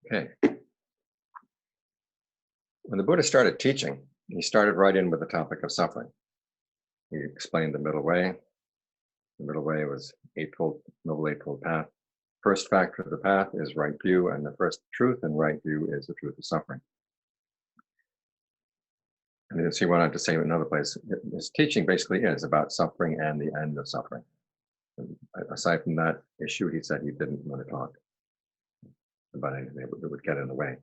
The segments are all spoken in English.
Okay. When the Buddha started teaching, he started right in with the topic of suffering. He explained the middle way. The middle way was Noble Eightfold Path. First factor of the path is right view, and the first truth in right view is the truth of suffering. And as he went on to say in another place, his teaching basically is about suffering and the end of suffering. And aside from that issue, he said he didn't want to talk about anything that would get in the way.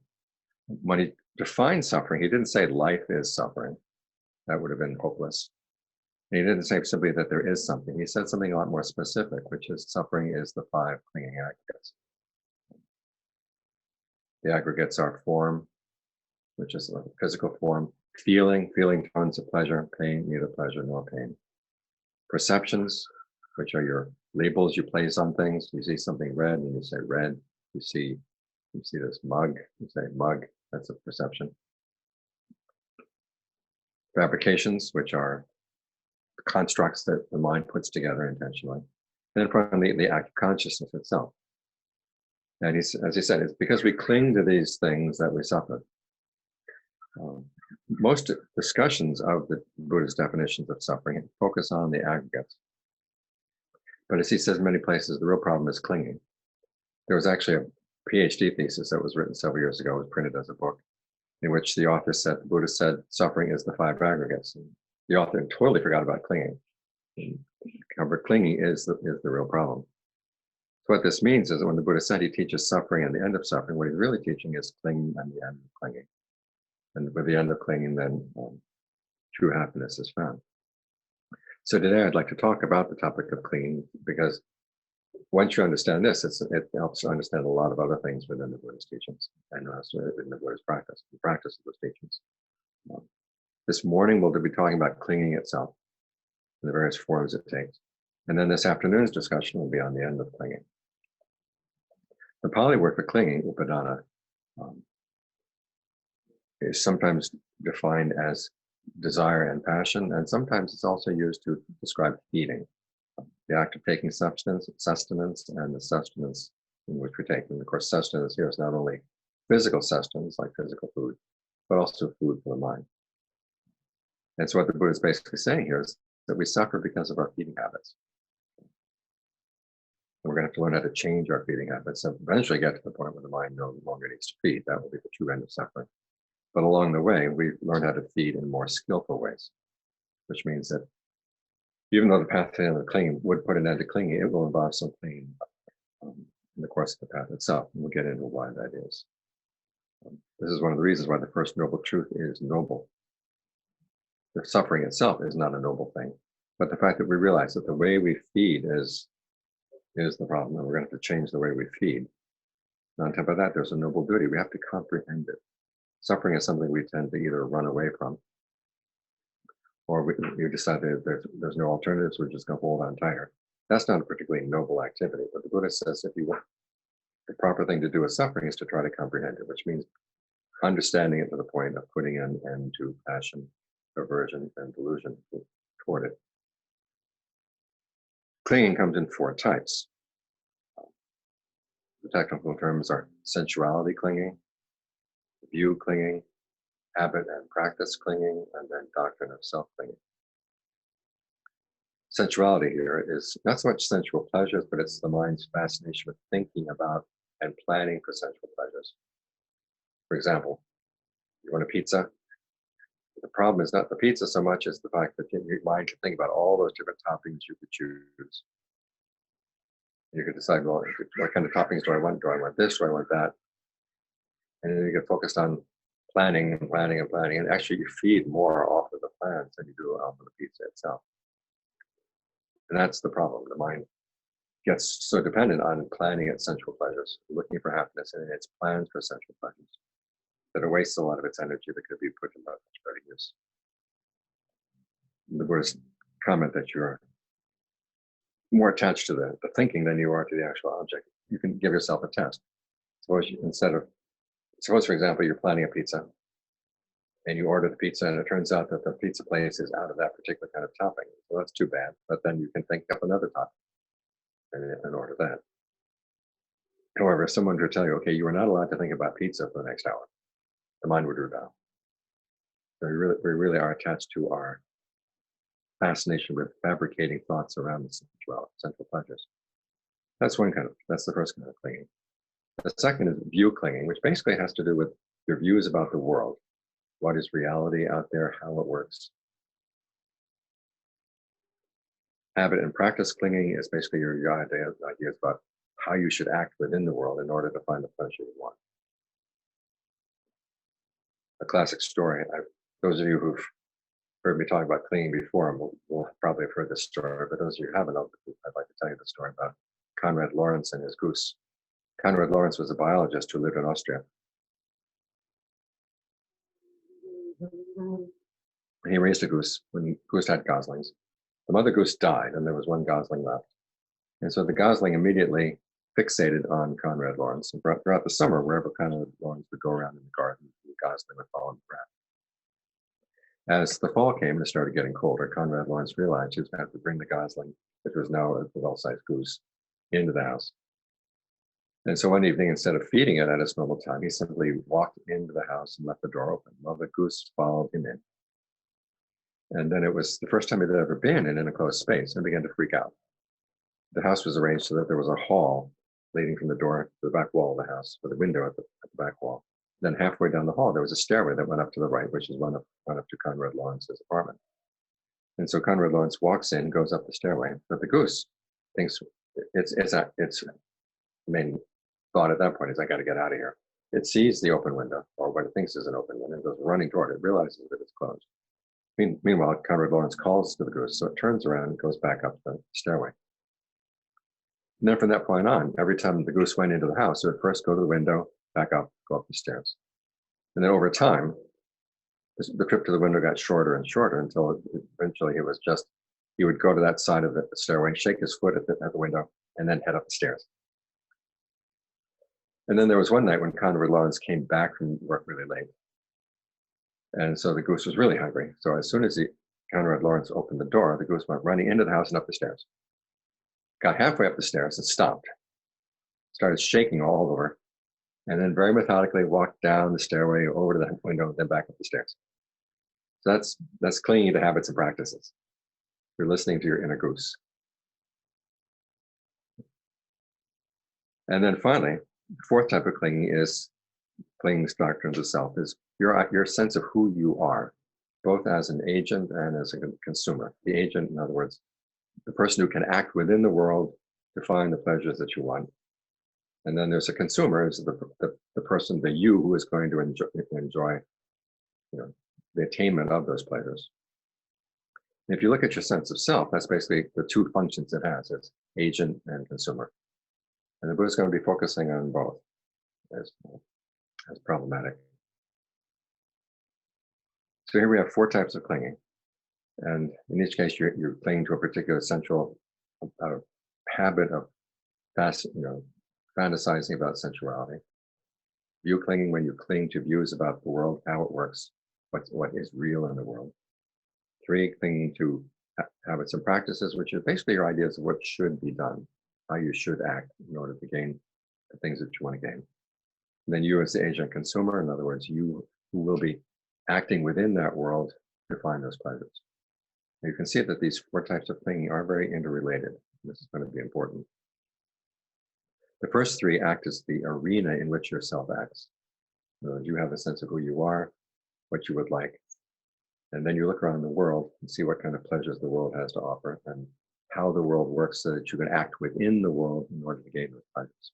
When he defined suffering, he didn't say life is suffering. That would have been hopeless. And he didn't say simply that there is something. He said something a lot more specific, which is suffering is the 5 clinging aggregates. The aggregates are form, which is a physical form, feeling tons of pleasure, pain, neither pleasure nor pain. Perceptions, which are your labels you place on things. You see something red and you say red. You see this mug, you say mug, that's a perception. Fabrications, which are constructs that the mind puts together intentionally. And then finally, the act of consciousness itself. And as he said, it's because we cling to these things that we suffer. Most discussions of the Buddha's definitions of suffering focus on the aggregates. But as he says in many places, the real problem is clinging. There was actually a PhD thesis that was written several years ago, was printed as a book, in which the author said, the Buddha said, suffering is the 5 aggregates. And the author totally forgot about clinging. However, clinging is the real problem. So what this means is that when the Buddha said he teaches suffering and the end of suffering, what he's really teaching is clinging and the end of clinging. And with the end of clinging, then true happiness is found. So today I'd like to talk about the topic of clinging, because once you understand this, it helps you understand a lot of other things within the Buddha's teachings and within the Buddha's practice, the practice of those teachings. This morning we'll be talking about clinging itself and the various forms it takes. And then this afternoon's discussion will be on the end of clinging. The Pali word for clinging, upadana, is sometimes defined as desire and passion, and sometimes it's also used to describe feeding, the act of taking sustenance, and the sustenance in which we take. And of course, sustenance here is not only physical sustenance, like physical food, but also food for the mind. And so what the Buddha is basically saying here is that we suffer because of our feeding habits. And we're going to have to learn how to change our feeding habits and eventually get to the point where the mind no longer needs to feed. That will be the true end of suffering. But along the way, we learn how to feed in more skillful ways, which means that even though the path to the end of clinging would put an end to clinging, it will involve some clinging in the course of the path itself. And we'll get into why that is. This is one of the reasons why the first noble truth is noble. The suffering itself is not a noble thing, but the fact that we realize that the way we feed is the problem, and we're going to have to change the way we feed. And on top of that, there's a noble duty. We have to comprehend it. Suffering is something we tend to either run away from, or we decide that there's no alternatives, we're just going to hold on tighter. That's not a particularly noble activity, but the Buddha says if you want, the proper thing to do with suffering is to try to comprehend it, which means understanding it to the point of putting an end to passion, aversion, and delusion toward it. Clinging comes in 4 types. The technical terms are sensuality clinging, view clinging, habit and practice clinging, and then doctrine of self-clinging. Sensuality here is not so much sensual pleasures, but it's the mind's fascination with thinking about and planning for sensual pleasures. For example, you want a pizza. The problem is not the pizza so much as the fact that your mind can think about all those different toppings you could choose. You could decide, well, what kind of toppings do I want? Do I want this? Do I want that? And then you get focused on planning, and actually you feed more off of the plans than you do off of the pizza itself. And that's the problem. The mind gets so dependent on planning its sensual pleasures, looking for happiness in its plans for sensual pleasures, that it wastes a lot of its energy that could be put to much better use. The Buddhist comment that you're more attached to the thinking than you are to the actual object. You can give yourself a test. Suppose, for example, you're planning a pizza and you order the pizza and it turns out that the pizza place is out of that particular kind of topping. So that's too bad. But then you can think up another topping and order that. However, if someone were to tell you, okay, you are not allowed to think about pizza for the next hour, the mind would rebel. So we really are attached to our fascination with fabricating thoughts around the central pleasures. That's the first kind of clinging. The second is view clinging, which basically has to do with your views about the world. What is reality out there, how it works. Habit and practice clinging is basically your ideas about how you should act within the world in order to find the pleasure you want. A classic story, those of you who've heard me talk about clinging before will probably have heard this story, but those of you who haven't, I'd like to tell you the story about Konrad Lorenz and his goose. Konrad Lorenz was a biologist who lived in Austria. He raised a goose when the goose had goslings. The mother goose died, and there was one gosling left. And so the gosling immediately fixated on Konrad Lorenz. And throughout the summer, wherever Konrad Lorenz would go around in the garden, the gosling would follow him around. As the fall came and it started getting colder, Konrad Lorenz realized he was going to have to bring the gosling, which was now a well-sized goose, into the house. And so one evening, instead of feeding it at its normal time, he simply walked into the house and left the door open. Well, the goose followed him in. And then it was the first time it had ever been in an enclosed space, and began to freak out. The house was arranged so that there was a hall leading from the door to the back wall of the house, with a window at the back wall. Then halfway down the hall, there was a stairway that went up to the right, which is run up to Konrad Lorenz's apartment. And so Konrad Lorenz walks in, goes up the stairway, but the goose thinks its main thought at that point is, I got to get out of here. It sees the open window, or what it thinks is an open window, and goes running toward it, realizes that it's closed. Meanwhile, Konrad Lorenz calls to the goose, so it turns around and goes back up the stairway. And then from that point on, every time the goose went into the house, it would first go to the window, back up, go up the stairs. And then over time, the trip to the window got shorter and shorter until eventually he would go to that side of the stairway, shake his foot at the window, and then head up the stairs. And then there was one night when Konrad Lorenz came back from work really late. And so the goose was really hungry. So as soon as Konrad Lorenz opened the door, the goose went running into the house and up the stairs. Got halfway up the stairs and stopped. Started shaking all over, and then very methodically walked down the stairway over to the window, then back up the stairs. So that's clinging to habits and practices. You're listening to your inner goose. And then finally, the fourth type of clinging is clinging to doctrines of self, is your sense of who you are, both as an agent and as a consumer. The agent, in other words, the person who can act within the world to find the pleasures that you want. And then there's a consumer, is the person, the you, who is going to enjoy the attainment of those pleasures. And if you look at your sense of self, that's basically the two functions it has. It's agent and consumer. And the Buddha is going to be focusing on both as problematic. So here we have four types of clinging. And in each case, you're clinging to a particular central habit of fantasizing about sensuality. View clinging, when you cling to views about the world, how it works, what is real in the world. 3, clinging to habits and practices, which are basically your ideas of what should be done, how you should act in order to gain the things that you want to gain. And then you as the agent consumer, in other words, you who will be acting within that world to find those pleasures. You can see that these 4 types of clinging are very interrelated. This is going to be important. The first 3 act as the arena in which your self acts. You have a sense of who you are, what you would like, and then you look around the world and see what kind of pleasures the world has to offer and how the world works so that you can act within the world in order to gain those pleasures.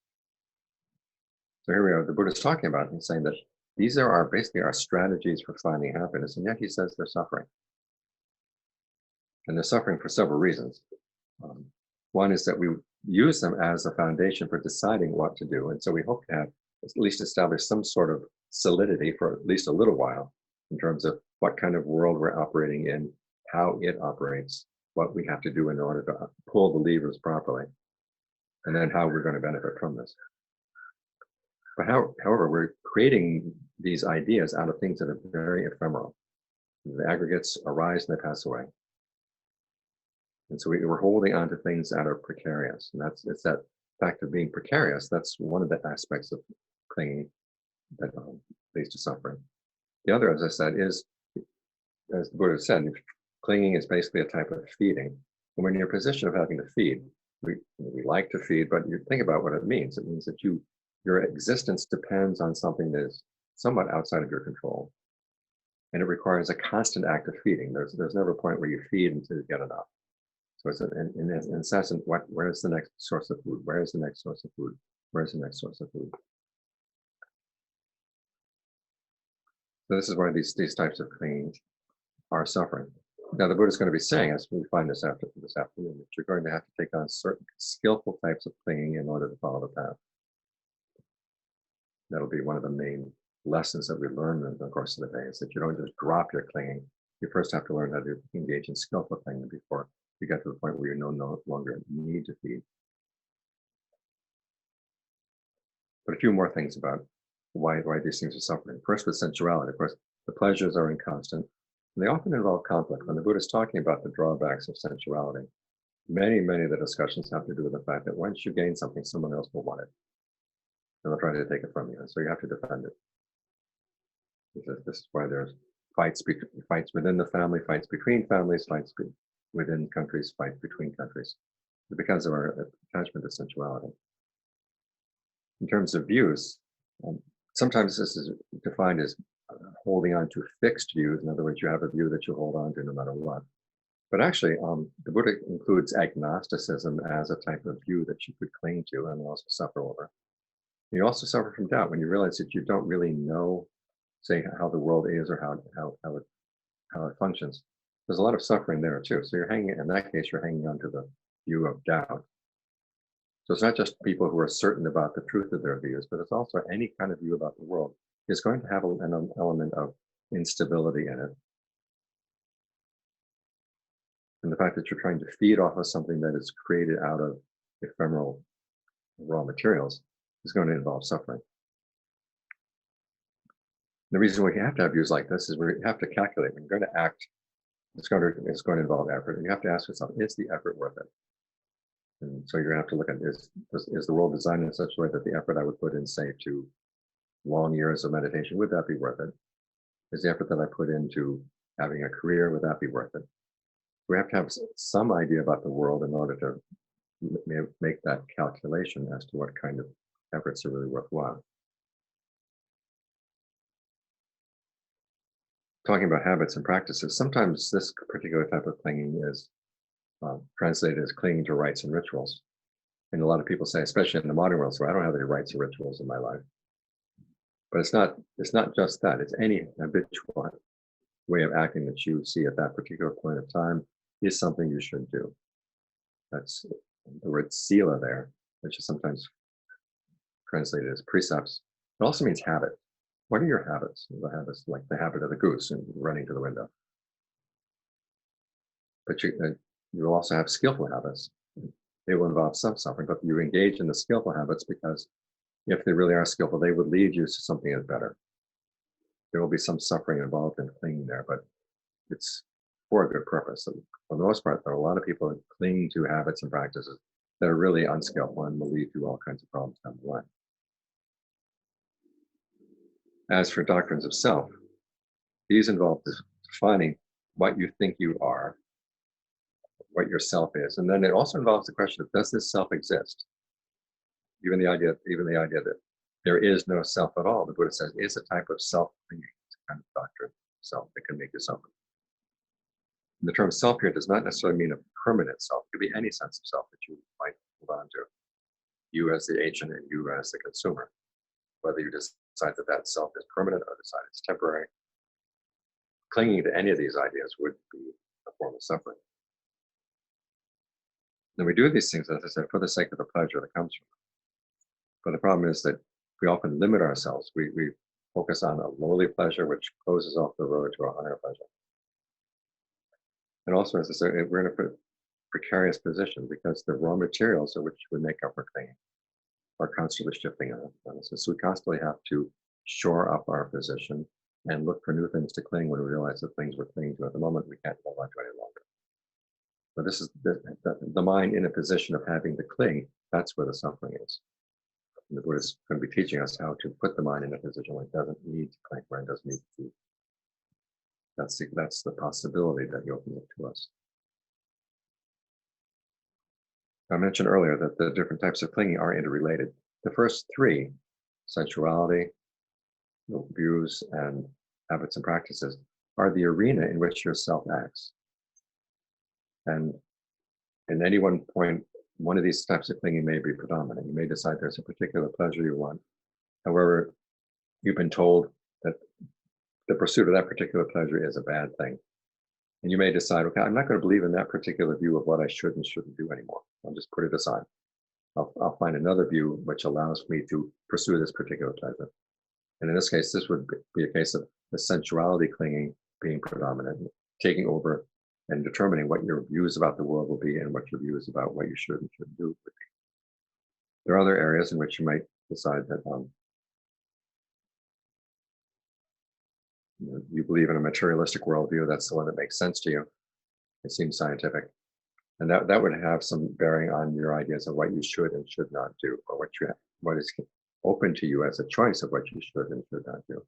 So here we are, the Buddha is talking about and saying that these are basically our strategies for finding happiness, and yet he says they're suffering. And they're suffering for several reasons. One is that we use them as a foundation for deciding what to do. And so we hope to have at least establish some sort of solidity for at least a little while in terms of what kind of world we're operating in, how it operates, what we have to do in order to pull the levers properly, and then how we're going to benefit from this. But however, we're creating these ideas out of things that are very ephemeral. The aggregates arise and they pass away. And so we're holding on to things that are precarious. And it's that fact of being precarious, that's one of the aspects of clinging that leads to suffering. The other, as I said, is, as the Buddha said, clinging is basically a type of feeding. And when you're in a position of having to feed, we like to feed, but you think about what it means. It means that your existence depends on something that is somewhat outside of your control. And it requires a constant act of feeding. There's never a point where you feed until you get enough. So it's an incessant, where's the next source of food? Where's the next source of food? Where's the next source of food? So this is why these types of clinging are suffering. Now the Buddha is going to be saying, as we find this afternoon, that you're going to have to take on certain skillful types of clinging in order to follow the path. That'll be one of the main lessons that we learn in the course of the day, is that you don't just drop your clinging. You first have to learn how to engage in skillful clinging before you get to the point where you no longer need to feed. But a few more things about why these things are suffering. First, with sensuality, of course, the pleasures are inconstant, and they often involve conflict. When the Buddha is talking about the drawbacks of sensuality, many of the discussions have to do with the fact that once you gain something, someone else will want it, and they'll try to take it from you, and so you have to defend it. This is why there's fights within the family, fights between families, fights within countries, fights between countries, because of our attachment to sensuality. In terms of views, sometimes this is defined as holding on to fixed views. In other words, you have a view that you hold on to no matter what. But actually, the Buddha includes agnosticism as a type of view that you could cling to and also suffer over. You also suffer from doubt when you realize that you don't really know, say, how the world is or how it functions. There's a lot of suffering there too. So in that case, you're hanging on to the view of doubt. So it's not just people who are certain about the truth of their views, but it's also any kind of view about the world is going to have an element of instability in it. And the fact that you're trying to feed off of something that is created out of ephemeral raw materials is going to involve suffering. The reason we have to have views like this is we have to calculate. When you're going to act, it's going to involve effort. And you have to ask yourself, is the effort worth it? And so you're going to have to look at, is the world designed in such a way that the effort I would put in, say, to long years of meditation, would that be worth it? Is the effort that I put into having a career, would that be worth it? We have to have some idea about the world in order to make that calculation as to what kind of efforts are really worthwhile. Talking about habits and practices, sometimes this particular type of clinging is translated as clinging to rites and rituals. And a lot of people say, especially in the modern world, so I don't have any rites or rituals in my life. But it's not just that. It's any habitual way of acting that you see at that particular point of time is something you should do. That's the word sila there, which is sometimes translated as precepts. It also means habit. What are your habits? The habits, like the habit of the goose and running to the window. But you also have skillful habits. They will involve some suffering, but you engage in the skillful habits because if they really are skillful, they would lead you to something that's better. There will be some suffering involved in clinging there, but it's for a good purpose. And for the most part, there are a lot of people that cling to habits and practices that are really unskillful and will lead to all kinds of problems down the line. As for doctrines of self, these involve defining what you think you are, what your self is, and then it also involves the question of, does this self exist? Even the idea that there is no self at all, the Buddha says, is a type of self-clinging. It's a kind of doctrine of self that can make you suffer. And the term self here does not necessarily mean a permanent self. It could be any sense of self that you might hold on to. You as the agent and you as the consumer. Whether you decide that self is permanent or decide it's temporary. Clinging to any of these ideas would be a form of suffering. And we do these things, as I said, for the sake of the pleasure that comes from it. But the problem is that we often limit ourselves. We focus on a lowly pleasure, which closes off the road to a higher pleasure. And also, as I said, we're in a precarious position because the raw materials of which we make up our clinging are constantly shifting on us. So we constantly have to shore up our position and look for new things to cling when we realize that things we're clinging to at the moment we can't hold on to any longer. But this is the mind in a position of having to cling That's where the suffering is. And the Buddha is going to be teaching us how to put the mind in a position where it doesn't need to cling, where it doesn't need to. That's the possibility that he opens up to us. I mentioned earlier that the different types of clinging are interrelated. The first three, sensuality, views, and habits and practices, are the arena in which your self acts. And in any one point, one of these types of clinging may be predominant. You may decide there's a particular pleasure you want. However, you've been told that the pursuit of that particular pleasure is a bad thing. And you may decide, okay, I'm not going to believe in that particular view of what I should and shouldn't do anymore. I'll just put it aside. I'll find another view which allows me to pursue this particular pleasure. And in this case, this would be a case of the sensuality clinging being predominant, taking over and determining what your views about the world will be and what your views about what you should and shouldn't do would be. There are other areas in which you might decide that you believe in a materialistic worldview. That's the one that makes sense to you. It seems scientific. And that would have some bearing on your ideas of what you should and should not do, or what is open to you as a choice of what you should and should not do.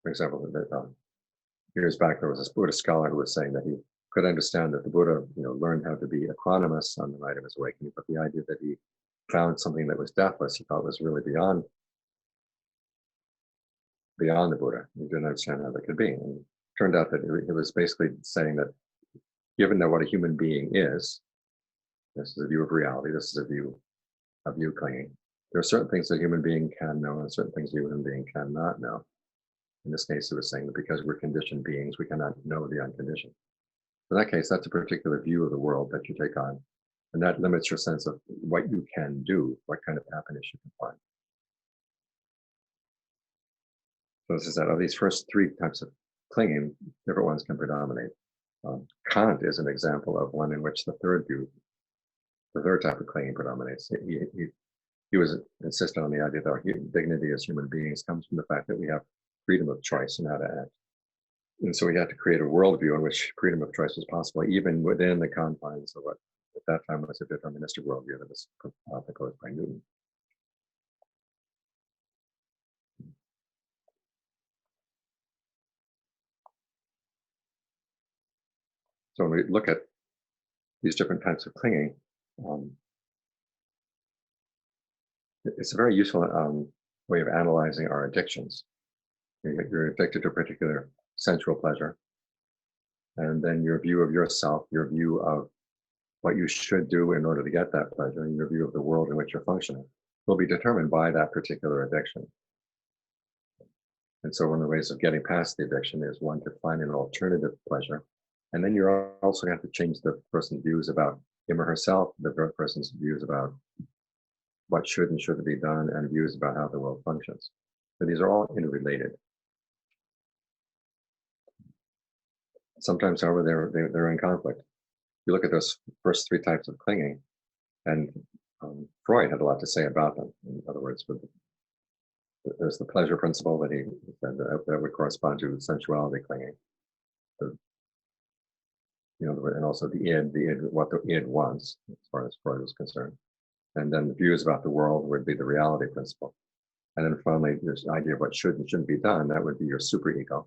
For example, years back, there was this Buddhist scholar who was saying that he could understand that the Buddha, learned how to be equanimous on the night of his awakening, but the idea that he found something that was deathless, he thought was really beyond the Buddha. He didn't understand how that could be. And it turned out that it was basically saying that given that what a human being is, this is a view of reality, this is a view of you clinging. There are certain things that a human being can know and certain things a human being cannot know. In this case, it was saying that because we're conditioned beings, we cannot know the unconditioned. In that case, that's a particular view of the world that you take on. And that limits your sense of what you can do, what kind of happiness you can find. So this is that of these first three types of clinging, different ones can predominate. Kant is an example of one in which the third type of clinging predominates. He was insistent on the idea that our dignity as human beings comes from the fact that we have freedom of choice in how to act. And so we had to create a worldview in which freedom of choice was possible, even within the confines of what at that time was a deterministic worldview that was proposed by Newton. So when we look at these different types of clinging, it's a very useful way of analyzing our addictions. You're addicted to a particular sensual pleasure, and then your view of yourself, your view of what you should do in order to get that pleasure, and your view of the world in which you're functioning will be determined by that particular addiction. And so one of the ways of getting past the addiction is one to find an alternative pleasure. And then you also have to change the person's views about him or herself, the person's views about what should and shouldn't be done, and views about how the world functions. So these are all interrelated. Sometimes, however, they're in conflict. You look at those first three types of clinging, and Freud had a lot to say about them. In other words, there's the pleasure principle that he said that would correspond to sensuality clinging. And also the id, what the id wants, as far as Freud was concerned. And then the views about the world would be the reality principle. And then finally, there's the idea of what should and shouldn't be done. That would be your superego.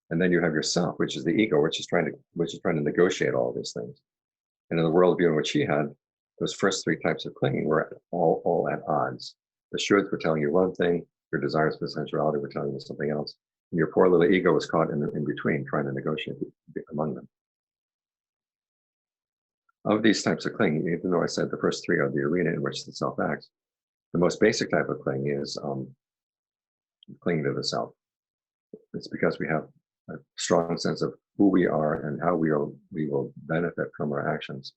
And then you have yourself, which is the ego, which is trying to negotiate all these things. And in the worldview in which he had, those first three types of clinging were all at odds. The shoulds were telling you one thing, your desires for sensuality were telling you something else. And your poor little ego was caught in between, trying to negotiate among them. Of these types of clinging, even though I said the first three are the arena in which the self acts, the most basic type of clinging is clinging to the self. It's because we have a strong sense of who we are and how we will benefit from our actions,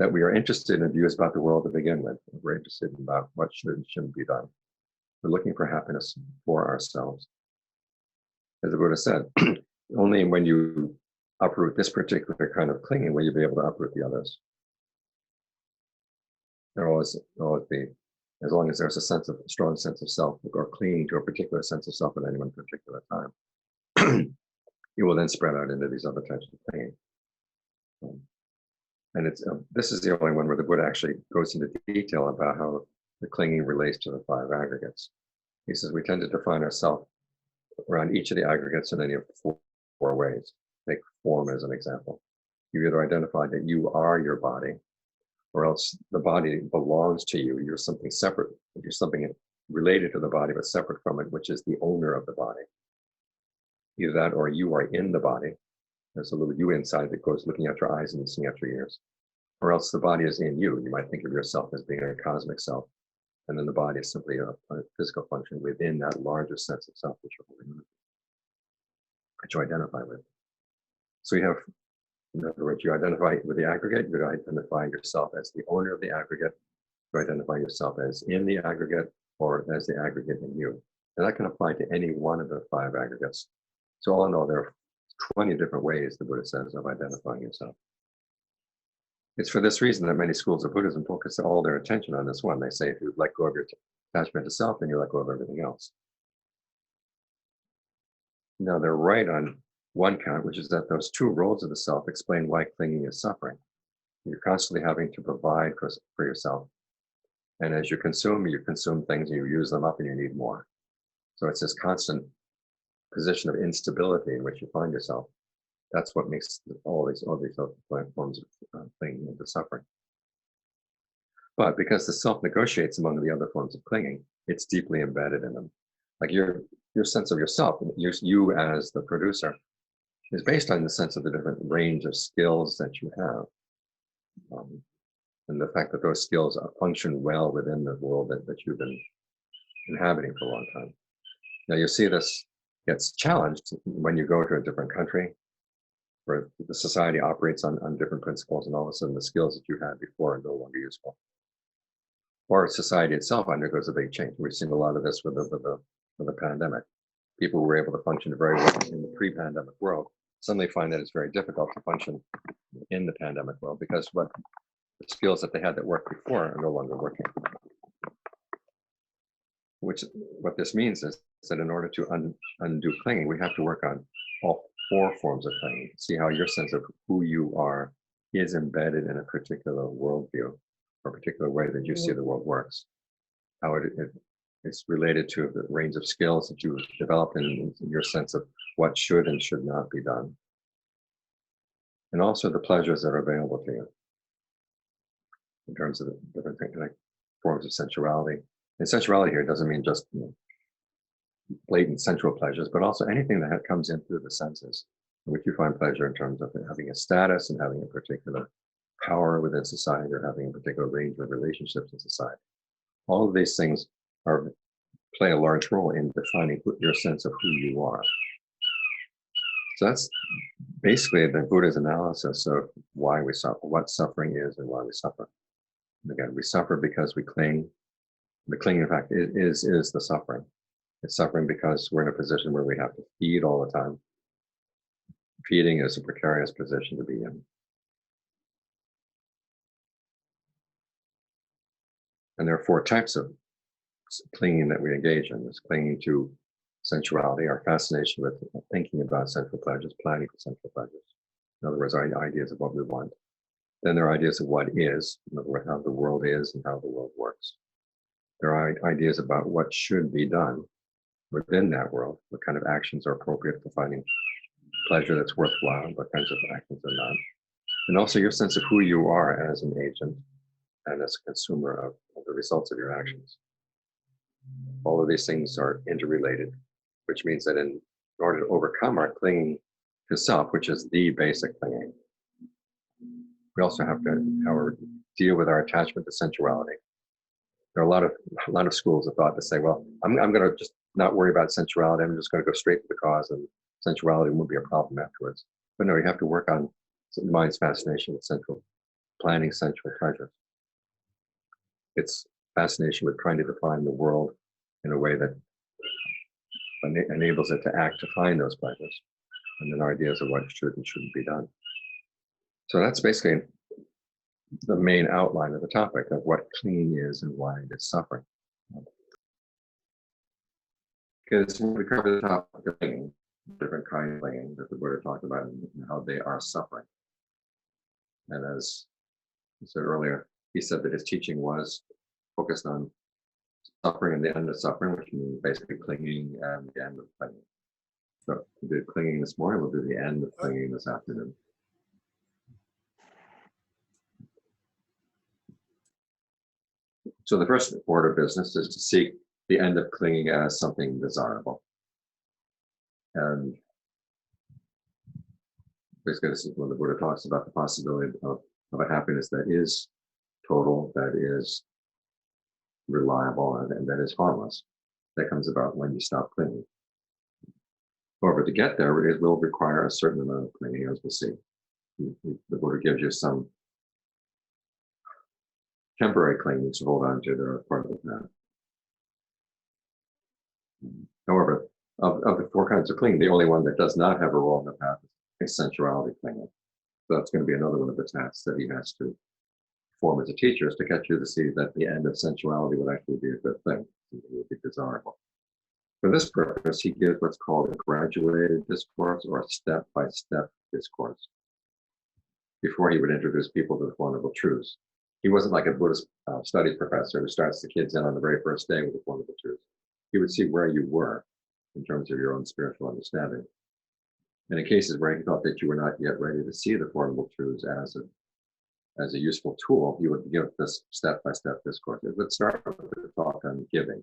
that we are interested in views about the world to begin with. We're interested about what should and shouldn't be done. We're looking for happiness for ourselves. As the Buddha said, only when you uproot this particular kind of clinging will you be able to uproot the others. There will always be, as long as there's a strong sense of self, or clinging to a particular sense of self at any one particular time, it will then spread out into these other types of clinging. And this is the only one where the Buddha actually goes into detail about how the clinging relates to the five aggregates. He says we tend to define ourselves around each of the aggregates in any of four ways. Take form as an example. You either identify that you are your body, or else the body belongs to you. You're something separate. You're something related to the body, but separate from it, which is the owner of the body. Either that, or you are in the body. There's a little you inside that goes looking at your eyes and listening at your ears. Or else the body is in you. You might think of yourself as being a cosmic self, and then the body is simply a physical function within that larger sense of self that you identify with. So you have, in other words, you identify with the aggregate, you identify yourself as the owner of the aggregate, you identify yourself as in the aggregate, or as the aggregate in you. And that can apply to any one of the five aggregates. So all in all, there are 20 different ways, the Buddha says, of identifying yourself. It's for this reason that many schools of Buddhism focus all their attention on this one. They say if you let go of your attachment to self, then you let go of everything else. Now, they're right on one count, which is that those two roles of the self explain why clinging is suffering. You're constantly having to provide for yourself. And as you consume things, and you use them up and you need more. So it's this constant position of instability in which you find yourself. That's what makes all these forms of clinging into suffering. But because the self negotiates among the other forms of clinging, it's deeply embedded in them. Like your sense of yourself, you as the producer, is based on the sense of the different range of skills that you have. And the fact that those skills function well within the world that you've been inhabiting for a long time. Now you see this gets challenged when you go to a different country, where the society operates on different principles, and all of a sudden the skills that you had before are no longer useful. Or society itself undergoes a big change. We've seen a lot of this with the pandemic. People who were able to function very well in the pre-pandemic world suddenly find that it's very difficult to function in the pandemic world, because what the skills that they had that worked before are no longer working. What this means is that in order to undo clinging, we have to work on all four forms of clinging. See how your sense of who you are is embedded in a particular worldview, or a particular way that you see the world works. How it's related to the range of skills that you've developed in your sense of what should and should not be done. And also the pleasures that are available to you in terms of the different things, like forms of sensuality. And sensuality here doesn't mean just blatant sensual pleasures, but also anything that comes in through the senses, in which you find pleasure in terms of having a status and having a particular power within society, or having a particular range of relationships in society. All of these things play a large role in defining your sense of who you are. So that's basically the Buddha's analysis of why we suffer, what suffering is, and why we suffer. And again, we suffer because we cling. The clinging, in fact, is the suffering. It's suffering because we're in a position where we have to feed all the time. Feeding is a precarious position to be in. And there are four types of clinging that we engage in. There's clinging to sensuality, our fascination with thinking about sensual pleasures, planning for sensual pleasures. In other words, our ideas of what we want. Then there are ideas of what is, in other words, how the world is and how the world works. There are ideas about what should be done within that world, what kind of actions are appropriate for finding pleasure that's worthwhile, what kinds of actions are not. And also your sense of who you are as an agent and as a consumer of the results of your actions. All of these things are interrelated, which means that in order to overcome our clinging to self, which is the basic clinging, we also have to deal with our attachment to sensuality. There are a lot of schools of thought that say, well, I'm going to just not worry about sensuality. I'm just going to go straight to the cause, and sensuality won't be a problem afterwards. But no, you have to work on the mind's fascination with planning sensual pleasures. It's fascination with trying to define the world in a way that enables it to act to find those pleasures, and then our ideas of what should and shouldn't be done. So that's basically the main outline of the topic of what clinging is and why it is suffering. Because when we cover the topic of clinging, different kinds of clinging that the Buddha talked about and how they are suffering. And as said earlier, he said that his teaching was focused on suffering and the end of suffering, which means basically clinging and the end of clinging. So we did clinging this morning, we'll do the end of clinging this afternoon. So the first order of business is to seek the end of clinging as something desirable. And basically, this is when the Buddha talks about the possibility of a happiness that is total, that is reliable, and that is harmless. That comes about when you stop clinging. However, to get there, it will require a certain amount of clinging, as we'll see. The Buddha gives you some temporary clinging to hold on to. They're part of the path. However, of the four kinds of clinging, the only one that does not have a role in the path is sensuality clinging. So that's going to be another one of the tasks that he has to perform as a teacher, is to get you to see that the end of sensuality would actually be a good thing. It would be desirable. For this purpose, he gives what's called a graduated discourse or a step-by-step discourse before he would introduce people to the Four Noble Truths. He wasn't like a Buddhist studies professor who starts the kids in on the very first day with the Four Noble Truths. He would see where you were in terms of your own spiritual understanding. And in cases where he thought that you were not yet ready to see the Four Noble Truths as a useful tool, he would give this step-by-step discourse. It would start with a talk on giving,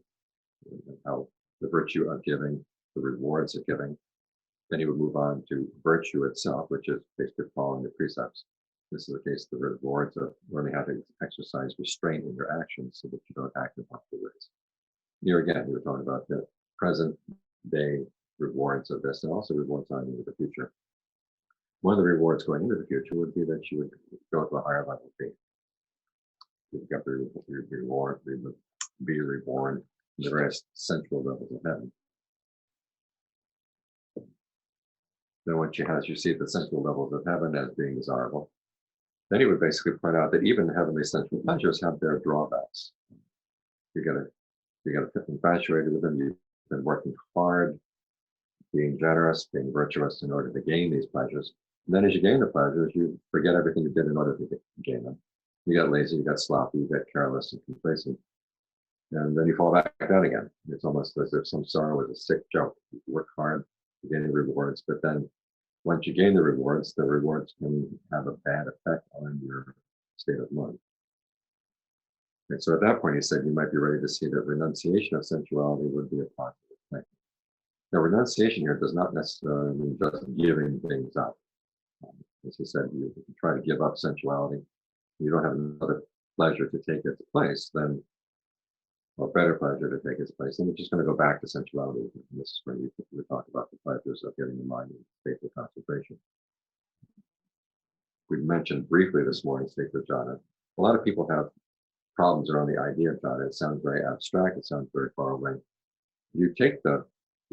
how the virtue of giving, the rewards of giving. Then he would move on to virtue itself, which is basically following the precepts. This is the case of the rewards of learning how to exercise restraint in your actions so that you don't act in harmful ways. Here again, he was talking about the present day rewards of this and also rewards on into the future. One of the rewards going into the future would be that you would go to a higher level of faith. You've got the reward, be reborn in the various central levels of heaven. Then once you see the central levels of heaven as being desirable, then he would basically point out that even heavenly central pleasures have their drawbacks. You gotta get infatuated with them. You've been working hard, being generous, being virtuous in order to gain these pleasures. And then as you gain the pleasures, you forget everything you did in order to gain them. You got lazy, you got sloppy, you got careless and complacent. And then you fall back down again. It's almost as if samsara was a sick joke. You work hard to gain rewards, but then once you gain the rewards can have a bad effect on your state of mind. And so at that point, he said, you might be ready to see that renunciation of sensuality would be a positive thing. Now, renunciation here does not necessarily mean just giving things up. As he said, you try to give up sensuality, you don't have another pleasure to take its place, then, or better pleasure to take its place, then you're just going to go back to sensuality. And this is when we talk about the pleasures of getting the mind in state of concentration. We mentioned briefly this morning state of jhana. A lot of people have problems around the idea of jhana. It sounds very abstract. It sounds very far away. You take the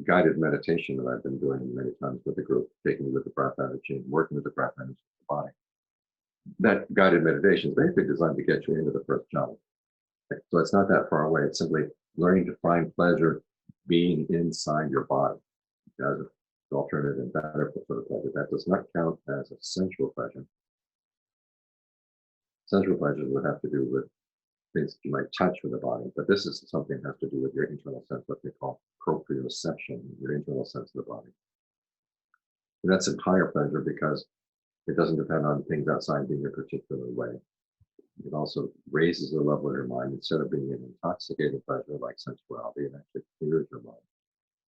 guided meditation that I've been doing many times with the group, taking with the breath energy, working with the breath energy of the body. That guided meditation is basically designed to get you into the first jhana. So it's not that far away. It's simply learning to find pleasure being inside your body as an alternative and better sort of pleasure. That does not count as a sensual pleasure. Sensual pleasures would have to do with things that you might touch with the body, but this is something that has to do with your internal sense, what they call proprioception, your internal sense of the body. And that's a higher pleasure because it doesn't depend on things outside being a particular way. It also raises the level of your mind. Instead of being an intoxicated pleasure like sensuality, it actually clears your mind.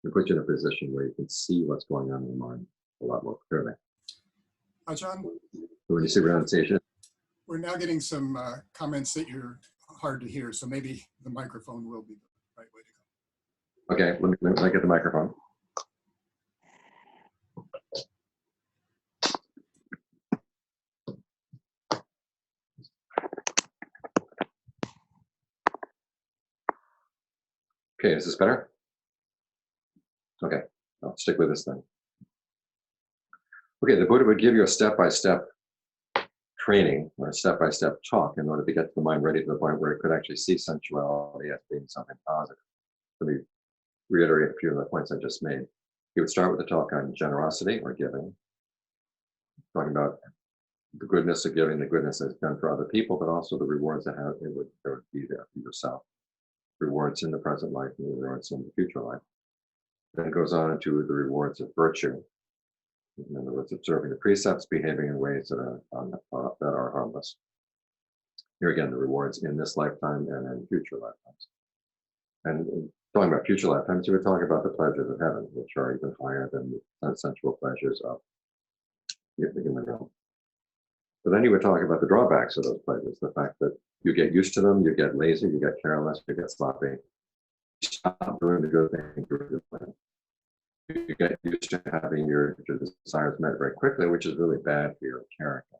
It puts you in a position where you can see what's going on in the mind a lot more clearly. Ajaan, So when you see renunciation, we're now getting some comments that you're hard to hear, so maybe the microphone will be the right way to go. okay, let me get the microphone. Okay, is this better? Okay, I'll stick with this then. Okay, the Buddha would give you a step-by-step training or a step-by-step talk in order to get the mind ready to the point where it could actually see sensuality as being something positive. Let me reiterate a few of the points I just made. He would start with a talk on generosity or giving, talking about the goodness of giving, the goodness that's done for other people, but also the rewards that there would be there for yourself. Rewards in the present life and the rewards in the future life. Then it goes on into the rewards of virtue. In other words, observing the precepts, behaving in ways that are harmless. Here again, the rewards in this lifetime and in future lifetimes. And talking about future lifetimes, you would talk about the pleasures of heaven, which are even higher than the sensual pleasures of the human realm. But then you would talk about the drawbacks of those pleasures, the fact that you get used to them, you get lazy, you get careless, you get sloppy, you stop doing the good things you're doing. You get used to having your desires met very quickly, which is really bad for your character.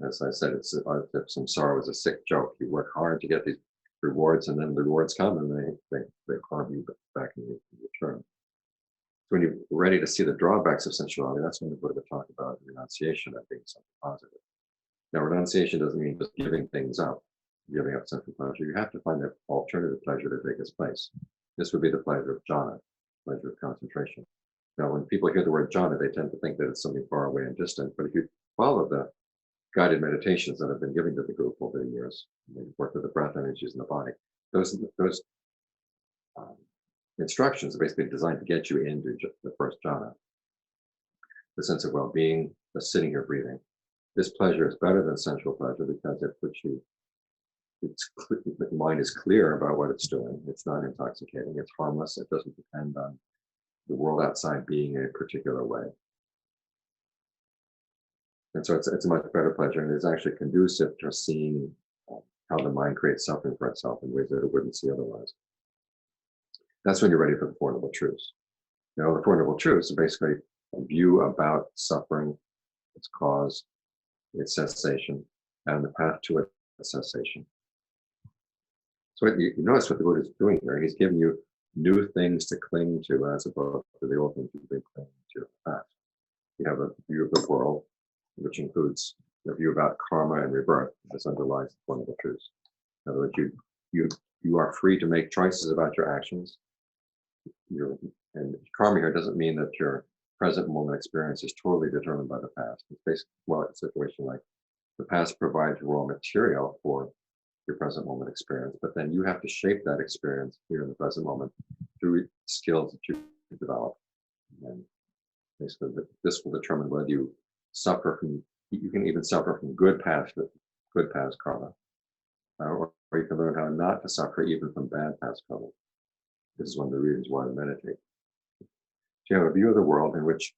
As I said, it's if samsara was a sick joke. You work hard to get these rewards, and then the rewards come, and they harm you back in return. So when you're ready to see the drawbacks of sensuality, that's when the Buddha would talk about renunciation as being something positive. Now, renunciation doesn't mean just giving things up, giving up sensual pleasure. You have to find an alternative pleasure to take its place. This would be the pleasure of jhana, pleasure of concentration. Now, when people hear the word jhana, they tend to think that it's something far away and distant. But if you follow the guided meditations that have been given to the group over the years, you work with the breath energies in the body, those instructions are basically designed to get you into the first jhana, the sense of well-being, the sitting here breathing. This pleasure is better than sensual pleasure because it puts you, the mind is clear about what it's doing. It's not intoxicating, it's harmless, it doesn't depend on the world outside being a particular way. And so it's a much better pleasure, and it's actually conducive to seeing how the mind creates suffering for itself in ways that it wouldn't see otherwise. That's when you're ready for the Four Noble Truths. You know, the Four Noble Truths are basically a view about suffering, its cause, its cessation, and the path to its cessation. So you notice what the Buddha is doing here. He's giving you new things to cling to as opposed to the old things you've been clinging to in the past. You have a view of the world, which includes a view about karma and rebirth. This underlies the Four Noble Truths. In other words, you are free to make choices about your actions. And karma here doesn't mean that your present moment experience is totally determined by the past. It's basically, well, it's a situation like the past provides raw material for your present moment experience, but then you have to shape that experience here in the present moment through skills that you develop. And basically, this will determine whether you suffer from, you can even suffer from good past karma, or you can learn how not to suffer even from bad past karma. This is one of the reasons why I meditate. So you have a view of the world in which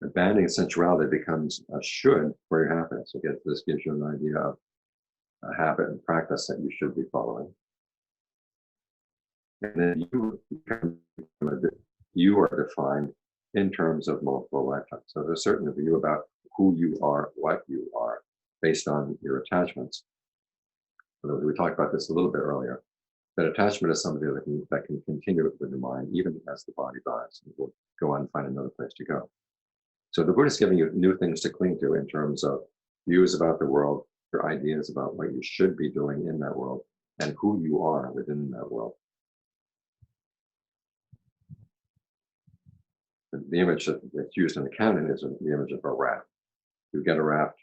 abandoning sensuality becomes a should for your happiness. So this gives you an idea of a habit and practice that you should be following. And then you are defined in terms of multiple lifetimes. So there's a certain view about who you are, what you are, based on your attachments. We talked about this a little bit earlier. That attachment is somebody that can continue with the mind even as the body dies. And we'll go on and find another place to go. So the Buddha is giving you new things to cling to in terms of views about the world, your ideas about what you should be doing in that world, and who you are within that world. The image that's used in the canon is the image of a raft. You get a raft,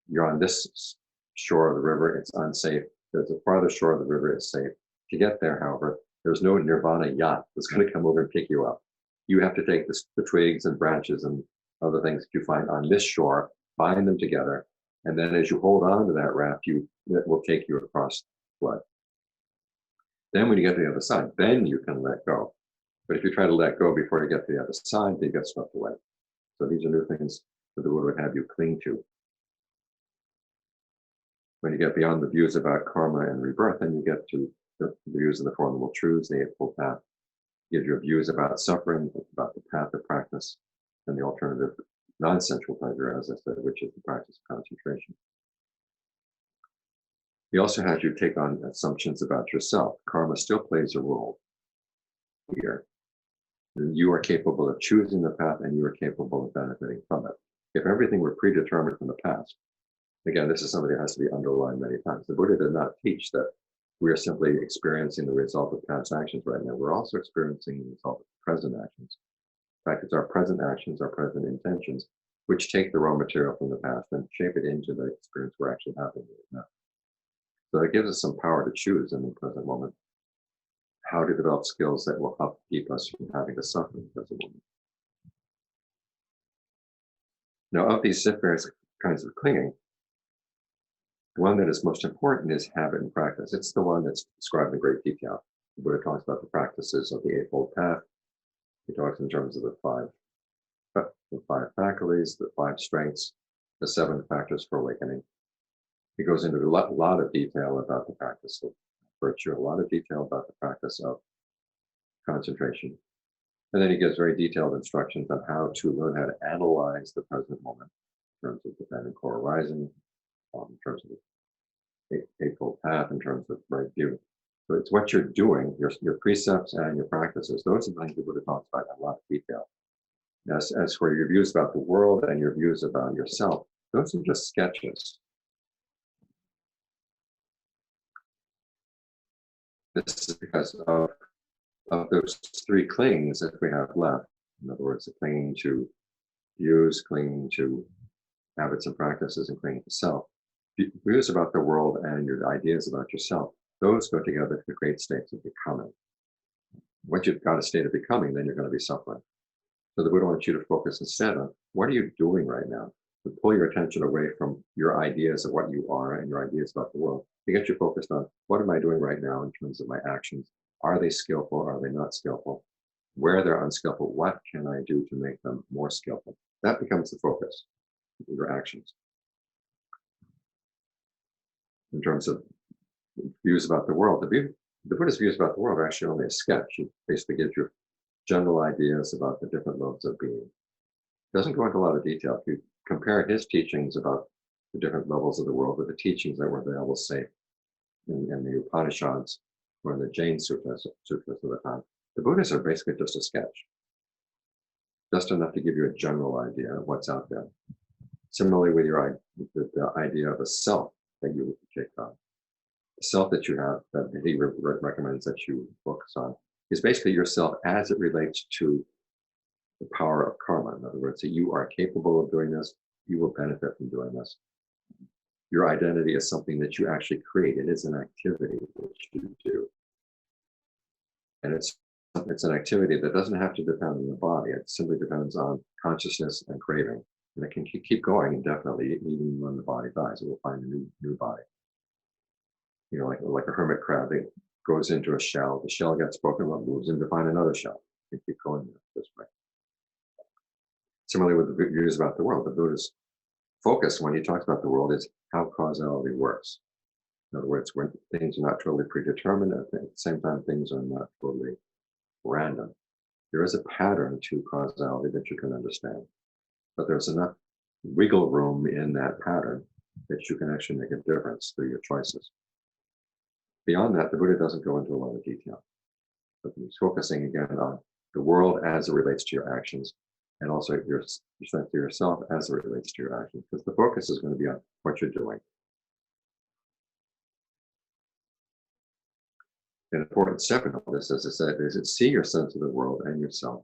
you're on this shore of the river, it's unsafe. There's a farther shore of the river, it's safe. To get there, however, there's no nirvana yacht that's going to come over and pick you up. You have to take the twigs and branches and other things that you find on this shore, bind them together, and then as you hold on to that raft, it will take you across the flood. Then when you get to the other side, then you can let go. But if you try to let go before you get to the other side, they get swept away. So these are new things that the Buddha would have you cling to. When you get beyond the views about karma and rebirth, then you get to the views of the Four Noble Truths, the Eightfold Path. Give your views about suffering, about the path of practice, and the alternative non-sensual pleasure, as I said, which is the practice of concentration. He also has you take on assumptions about yourself. Karma still plays a role here. You are capable of choosing the path, and you are capable of benefiting from it. If everything were predetermined from the past, again, this is something that has to be underlined many times. The Buddha did not teach that we are simply experiencing the result of past actions right now. We're also experiencing the result of present actions. In fact, it's our present actions, our present intentions which take the raw material from the past and shape it into the experience we're actually having right now. So it gives us some power to choose in the present moment how to develop skills that will help keep us from having to suffer in the present moment. Now, of these various kinds of clinging, the one that is most important is habit and practice. It's the one that's described in great detail. The Buddha talks about the practices of the Eightfold Path. He talks in terms of the five faculties, the five strengths, the 7 factors for awakening. He goes into a lot of detail about the practice of virtue, a lot of detail about the practice of concentration. And then he gives very detailed instructions on how to learn how to analyze the present moment in terms of dependent core arising, in terms of the Eightfold Path, in terms of right view. So it's what you're doing, your precepts and your practices. Those are the things the Buddha talks about in a lot of detail. As for your views about the world and your views about yourself, those are just sketches. This is because of those 3 clingings that we have left. In other words, the clinging to views, clinging to habits and practices, and clinging to self. Views about the world and your ideas about yourself, those go together to create states of becoming. Once you've got a state of becoming, then you're going to be suffering. So the Buddha wants you to focus instead on what are you doing right now? To pull your attention away from your ideas of what you are and your ideas about the world, to get you focused on what am I doing right now in terms of my actions? Are they skillful? Are they not skillful? Where they're unskillful, what can I do to make them more skillful? That becomes the focus of your actions. In terms of views about the world, the Buddha's views about the world are actually only a sketch. It basically gives you general ideas about the different modes of being. It doesn't go into a lot of detail. If you compare his teachings about the different levels of the world with the teachings that were available, say, in the Upanishads or in the Jain sutras of the time, the Buddhas are basically just a sketch, just enough to give you a general idea of what's out there. Similarly, with the idea of a self that you would take on. The self that you have, that he recommends that you focus on, is basically yourself as it relates to the power of karma. In other words, that you are capable of doing this, you will benefit from doing this. Your identity is something that you actually create. It is an activity that you do. And it's an activity that doesn't have to depend on the body. It simply depends on consciousness and craving. And it can keep going indefinitely, even when the body dies. It will find a new body. You know, like a hermit crab, it goes into a shell. The shell gets broken up, moves in to find another shell. You keep going this way. Similarly, with the views about the world, the Buddha's focus when he talks about the world is how causality works. In other words, when things are not totally predetermined, at the same time, things are not totally random. There is a pattern to causality that you can understand, but there's enough wiggle room in that pattern that you can actually make a difference through your choices. Beyond that, the Buddha doesn't go into a lot of detail, but he's focusing again on the world as it relates to your actions, and also your sense of yourself as it relates to your actions, because the focus is going to be on what you're doing. An important step in all this, as I said, is to see your sense of the world and yourself,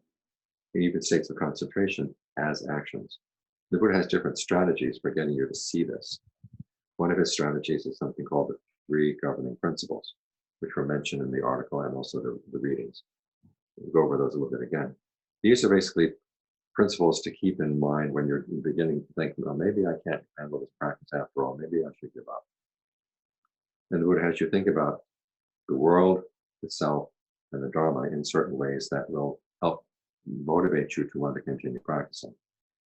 and even states of concentration as actions. The Buddha has different strategies for getting you to see this. One of his strategies is something called the 3 governing principles, which were mentioned in the article and also the readings. We'll go over those a little bit again. These are basically principles to keep in mind when you're beginning to think, well, maybe I can't handle this practice after all. Maybe I should give up. And the Buddha has you think about the world itself and the Dharma in certain ways that will help motivate you to want to continue practicing.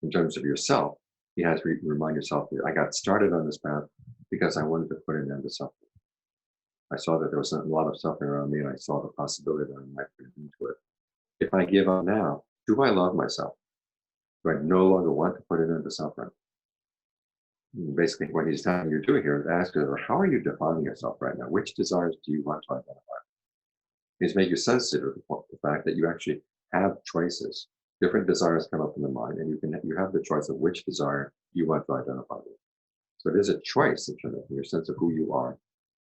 In terms of yourself, he has to remind yourself that I got started on this path because I wanted to put an end to suffering. I saw that there was a lot of suffering around me, and I saw the possibility that I might put into it. If I give up now, do I love myself? Do I no longer want to put an end to suffering? And basically, what he's telling you to do here is ask you, how are you defining yourself right now? Which desires do you want to identify? He's making you sensitive to the fact that you actually have choices. Different desires come up in the mind, and you have the choice of which desire you want to identify with. So it is a choice that you're making. Your sense of who you are,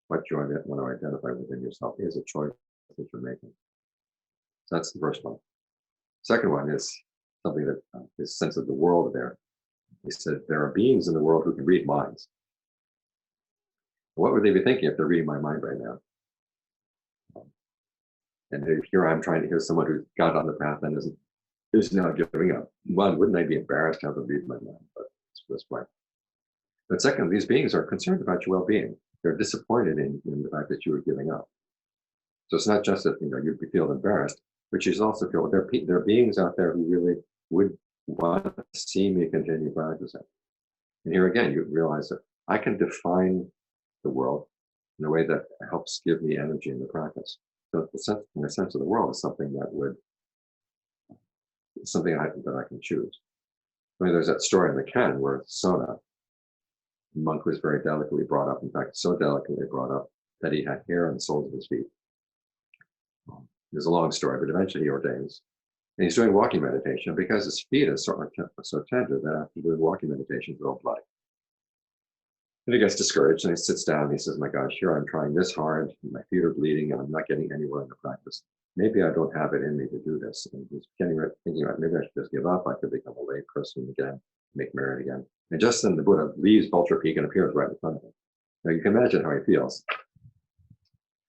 what you want to identify within yourself is a choice that you're making. So that's the first one. Second one is something that is sense of the world there. He said, there are beings in the world who can read minds. What would they be thinking if they're reading my mind right now? And here I'm trying to hear someone who got on the path and is now giving up. One, wouldn't I be embarrassed to have them read my mind? But it's this way. But second, these beings are concerned about your well-being. They're disappointed in the fact that you are giving up. So it's not just that you feel embarrassed, but you should also feel there are beings out there who really would want to see me continue practicing. And here again, you realize that I can define the world in a way that helps give me energy in the practice. So the sense of the world is something that I can choose. I mean, there's that story in the Ken where Sona, the monk, was very delicately brought up. In fact, so delicately brought up that he had hair on the soles of his feet. There's a long story, but eventually he ordains. And he's doing walking meditation because his feet are so tender that after doing walking meditation, they're all bloody. And he gets discouraged and he sits down and he says, my gosh, here I'm trying this hard, my feet are bleeding and I'm not getting anywhere in the practice. Maybe I don't have it in me to do this. And he's thinking about maybe I should just give up. I could become a lay person again, make merit again. And just then the Buddha leaves Vulture Peak and appears right in front of him. Now you can imagine how he feels.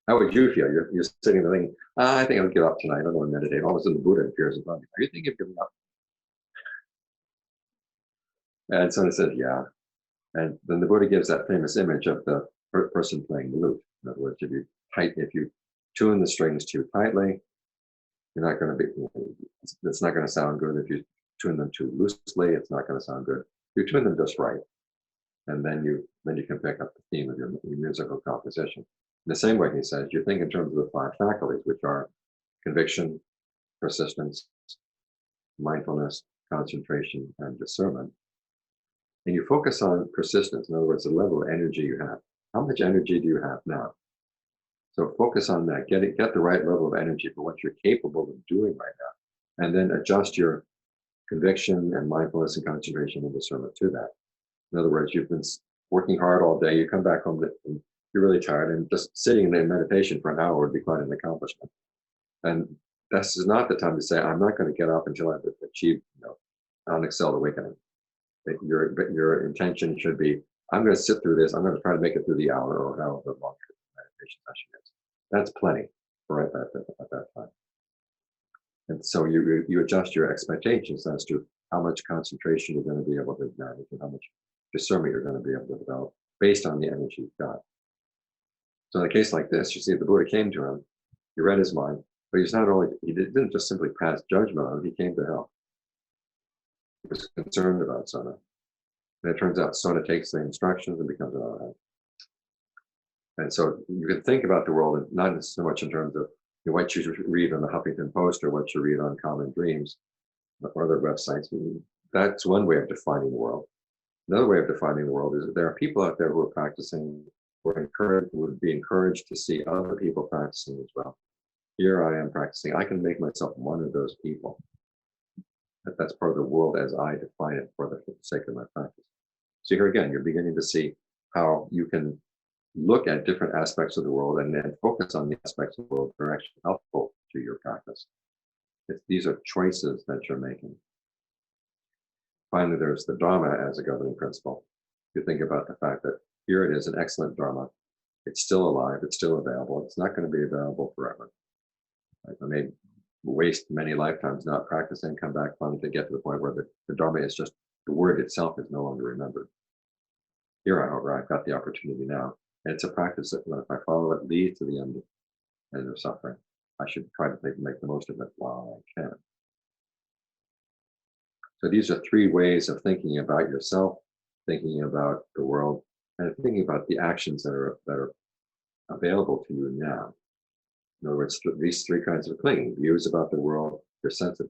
How would you feel? You're sitting there thinking, I think I'll give up tonight. I don't want to meditate. All of a sudden the Buddha appears in front of you. Are you thinking of giving up? And someone says, yeah. And then the Buddha gives that famous image of the person playing the lute. In other words, if you tune the strings too tightly, you're not going to be. It's not going to sound good. If you tune them too loosely, it's not going to sound good. You tune them just right, and then you can pick up the theme of your musical composition. In the same way, he says, you think in terms of the 5 faculties, which are conviction, persistence, mindfulness, concentration, and discernment. And you focus on persistence, in other words, the level of energy you have. How much energy do you have now? So focus on that. Get the right level of energy for what you're capable of doing right now. And then adjust your conviction and mindfulness and concentration and discernment to that. In other words, you've been working hard all day. You come back home and you're really tired, and just sitting in meditation for an hour would be quite an accomplishment. And this is not the time to say, I'm not going to get up until I've achieved unexcelled awakening. Your intention should be, I'm going to sit through this. I'm going to try to make it through the hour or however long the meditation session is. That's plenty for at that time. And so you adjust your expectations as to how much concentration you're going to be able to manage and how much discernment you're going to be able to develop based on the energy you've got. So in a case like this, you see the Buddha came to him, he read his mind, but he didn't just simply pass judgment on him, he came to help. He was concerned about Sona. And it turns out Sona takes the instructions and becomes an arahant. And so you can think about the world not so much in terms of what you read on the Huffington Post or what you read on Common Dreams or other websites. That's one way of defining the world. Another way of defining the world is that there are people out there who are practicing, would be encouraged to see other people practicing as well. Here I am practicing. I can make myself one of those people. That's part of the world as I define it for the sake of my practice. So here again, you're beginning to see how you can look at different aspects of the world and then focus on the aspects of the world that are actually helpful to your practice. These are choices that you're making. Finally, there's the Dharma as a governing principle. You think about the fact that here it is, an excellent Dharma. It's still alive. It's still available. It's not going to be available forever. I may waste many lifetimes not practicing, come back finally to get to the point where the Dharma is just, the word itself is no longer remembered. Here, however, I've got the opportunity now. And it's a practice that if I follow it, leads to the end of suffering. I should try to make the most of it while I can. So these are 3 ways of thinking about yourself, thinking about the world, and thinking about the actions that are available to you now. In other words, these 3 kinds of clinging: views about the world, your sense of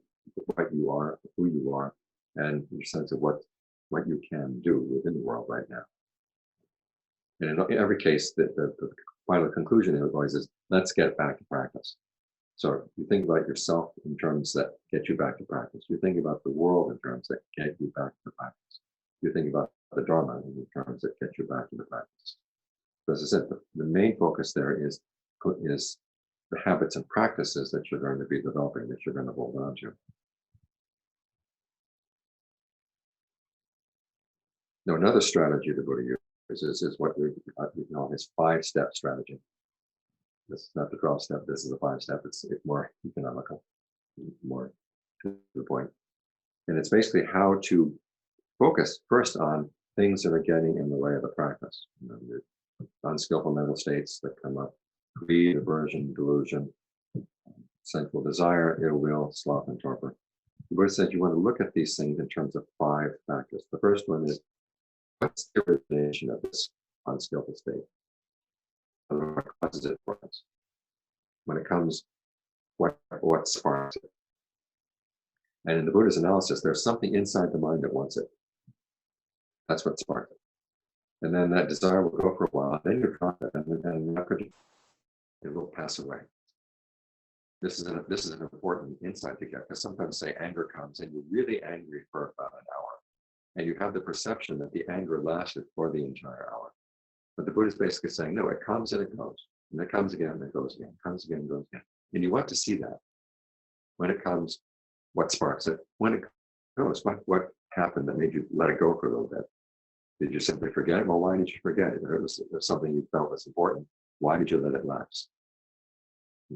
what you are, who you are, and your sense of what you can do within the world right now. And in every case, the final conclusion always is, let's get back to practice. So you think about yourself in terms that get you back to practice. You think about the world in terms that get you back to practice. You think about the Dharma in terms that get you back to the practice. So as I said, the main focus there is the habits and practices that you're going to be developing, that you're going to hold on to. Now, another strategy the Buddha uses is what we know his 5-step strategy. This is not the 12-step, this is the 5-step. It's more economical, more to the point. And it's basically how to focus first on things that are getting in the way of the practice. The unskillful mental states that come up, greed, aversion, delusion, sensual desire, ill will, sloth, and torpor. The Buddha says you want to look at these things in terms of 5 factors. The first one is, what's the origination of this unskillful state? What causes it for us? When it comes, what sparks it? And in the Buddha's analysis, there's something inside the mind that wants it. That's what sparks it. And then that desire will go for a while, then you drop it, and it will pass away. This is an important insight to get, because sometimes, say, anger comes and you're really angry for about an hour, and you have the perception that the anger lasted for the entire hour. But the Buddha is basically saying, no, it comes and it goes, and it comes again and it goes again, comes again and goes again. And you want to see that. When it comes, what sparks it? When it goes, what happened that made you let it go for a little bit? Did you simply forget it? Well, why did you forget it? If it was something you felt was important, why did you let it lapse?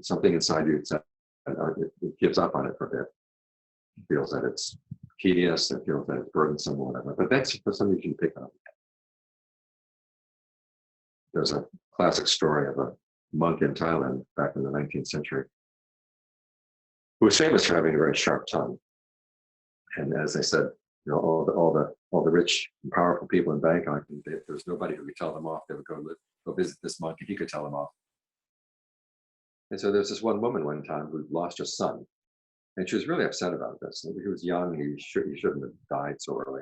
Something inside you said, it gives up on it for a bit. It feels that it's tedious, it feels that it's burdensome or whatever. But that's for some reason you pick up. There's a classic story of a monk in Thailand back in the 19th century who was famous for having a very sharp tongue. And as I said, all the rich and powerful people in Bangkok, there was nobody who could tell them off. They would go visit this monk and he could tell them off. And so there's this one woman one time who lost her son, and she was really upset about this. He was young, he shouldn't have died so early,